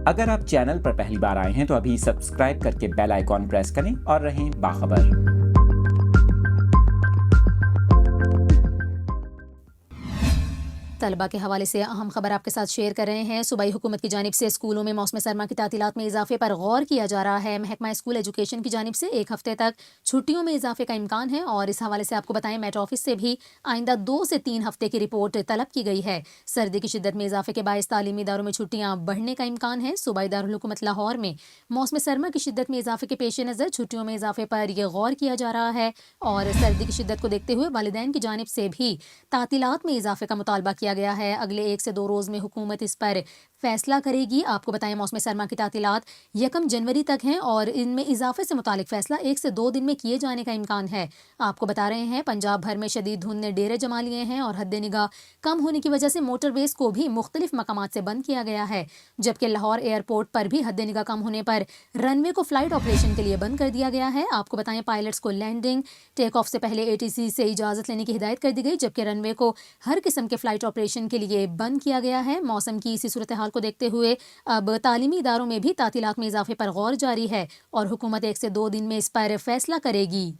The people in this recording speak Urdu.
اگر آپ چینل پر پہلی بار آئے ہیں تو ابھی سبسکرائب کر کے بیل آئیکن پریس کریں اور رہیں باخبر۔ طلبہ کے حوالے سے اہم خبر آپ کے ساتھ شیئر کر رہے ہیں۔ صوبائی حکومت کی جانب سے اسکولوں میں موسم سرما کی تعطیلات میں اضافے پر غور کیا جا رہا ہے۔ محکمہ اسکول ایجوکیشن کی جانب سے ایک ہفتے تک چھٹیوں میں اضافے کا امکان ہے، اور اس حوالے سے آپ کو بتائیں میٹ آفس سے بھی آئندہ 2 سے 3 ہفتے کی رپورٹ طلب کی گئی ہے۔ سردی کی شدت میں اضافے کے باعث تعلیمی اداروں میں چھٹیاں بڑھنے کا امکان ہے۔ صوبائی دارالحکومت لاہور میں موسم سرما کی شدت میں اضافے کے پیش نظر چھٹیوں میں اضافے پر یہ غور کیا جا رہا ہے، اور سردی کی شدت کو دیکھتے ہوئے والدین کی جانب سے بھی تعطیلات میں اضافے کا مطالبہ کیا گیا ہے۔ اگلے 1 سے 2 روز میں حکومت اس پر فیصلہ کرے گی۔ آپ کو بتائیں موسم سرما کی تعطیلات 1 جنوری تک ہیں، اور ان میں اضافے سے متعلق فیصلہ 1 سے 2 دن میں کیے جانے کا امکان ہے۔ آپ کو بتا رہے ہیں پنجاب بھر میں شدید دھند نے ڈیرے جما لیے ہیں، اور حد نگاہ کم ہونے کی وجہ سے موٹر ویز کو بھی مختلف مقامات سے بند کیا گیا ہے، جبکہ لاہور ایئرپورٹ پر بھی حد نگاہ کم ہونے پر رن وے کو فلائٹ آپریشن کے لیے بند کر دیا گیا ہے۔ آپ کو بتائیں پائلٹس کو لینڈنگ ٹیک آف سے پہلے ATC سے اجازت لینے کی ہدایت کر دی گئی، جبکہ رن وے کو ہر قسم کے فلائٹ آپریشن کے لیے بند کیا گیا ہے۔ موسم کی اسی صورتحال کو دیکھتے ہوئے اب تعلیمی اداروں میں بھی تعطیلات میں اضافے پر غور جاری ہے، اور حکومت 1 سے 2 دن میں اس پر فیصلہ کرے گی۔